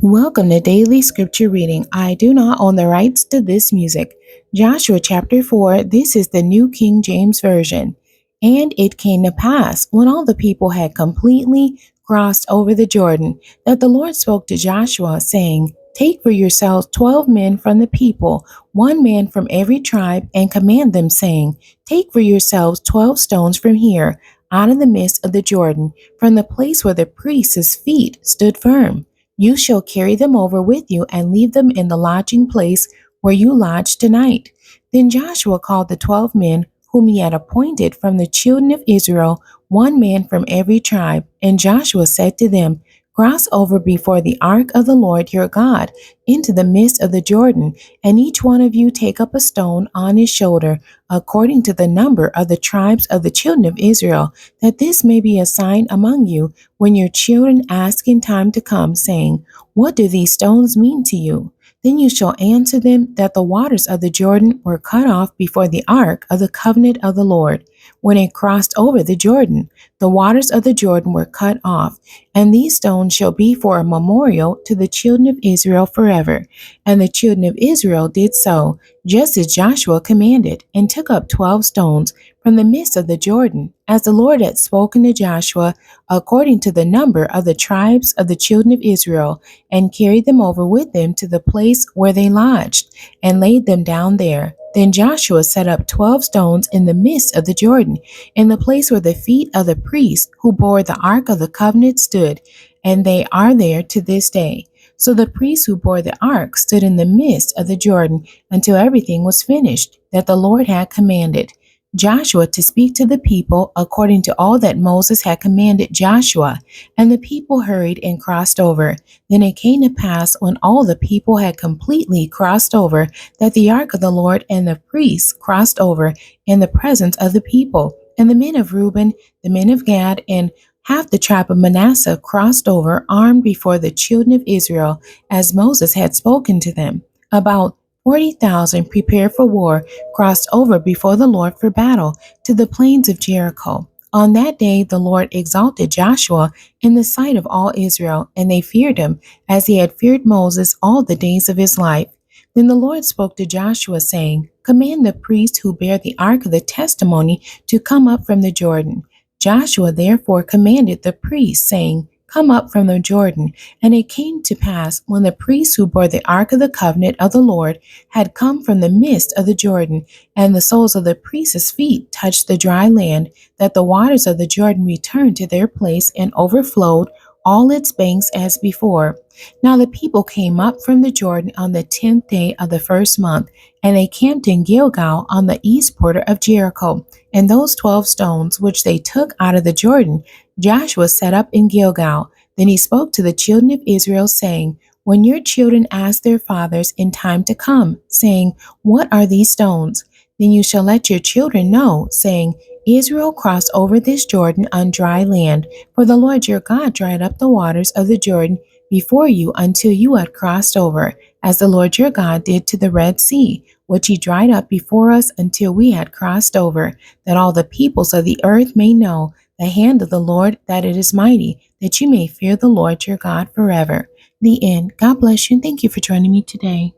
Welcome to Daily Scripture Reading. I do not own the rights to this music. Joshua chapter 4, this is the New King James Version. And it came to pass, when all the people had completely crossed over the Jordan, that the Lord spoke to Joshua, saying, Take for yourselves 12 men from the people, one man from every tribe, and command them, saying, Take for yourselves 12 stones from here, out of the midst of the Jordan, from the place where the priest's feet stood firm. You shall carry them over with you and leave them in the lodging place where you lodge tonight. Then Joshua called the 12 men whom he had appointed from the children of Israel, one man from every tribe. And Joshua said to them, Cross over before the ark of the Lord your God into the midst of the Jordan, and each one of you take up a stone on his shoulder, according to the number of the tribes of the children of Israel, that this may be a sign among you when your children ask in time to come, saying, What do these stones mean to you? Then you shall answer them that the waters of the Jordan were cut off before the ark of the covenant of the Lord. When it crossed over the Jordan, the waters of the Jordan were cut off, and these stones shall be for a memorial to the children of Israel forever. And the children of Israel did so, just as Joshua commanded, and took up 12 stones from the midst of the Jordan, as the Lord had spoken to Joshua, according to the number of the tribes of the children of Israel, and carried them over with them to the place where they lodged, and laid them down there. Then Joshua set up 12 stones in the midst of the Jordan, in the place where the feet of the priests who bore the ark of the covenant stood, and they are there to this day. So the priests who bore the ark stood in the midst of the Jordan until everything was finished, that the Lord had commanded Joshua to speak to the people according to all that Moses had commanded Joshua. And the people hurried and crossed over. Then it came to pass, when all the people had completely crossed over, that the ark of the Lord and the priests crossed over in the presence of the people. And the men of Reuben, the men of Gad, and half the tribe of Manasseh crossed over, armed before the children of Israel, as Moses had spoken to them. About 40,000 prepared for war crossed over before the Lord for battle to the plains of Jericho. On that day the Lord exalted Joshua in the sight of all Israel, and they feared him as he had feared Moses all the days of his life. Then the Lord spoke to Joshua, saying, Command the priests who bear the ark of the testimony to come up from the Jordan. Joshua therefore commanded the priests, saying, Come up from the Jordan. And it came to pass, when the priests who bore the ark of the covenant of the Lord had come from the midst of the Jordan, and the soles of the priests' feet touched the dry land, that the waters of the Jordan returned to their place and overflowed all its banks as before. Now the people came up from the Jordan on the 10th day of the first month, and they camped in Gilgal on the east border of Jericho. And those 12 stones which they took out of the Jordan, Joshua set up in Gilgal. Then he spoke to the children of Israel, saying, When your children ask their fathers in time to come, saying, What are these stones? Then you shall let your children know, saying, Israel crossed over this Jordan on dry land, for the Lord your God dried up the waters of the Jordan before you until you had crossed over, as the Lord your God did to the Red Sea, which he dried up before us until we had crossed over, that all the peoples of the earth may know the hand of the Lord, that it is mighty, that you may fear the Lord your God forever. The end. God bless you, and thank you for joining me today.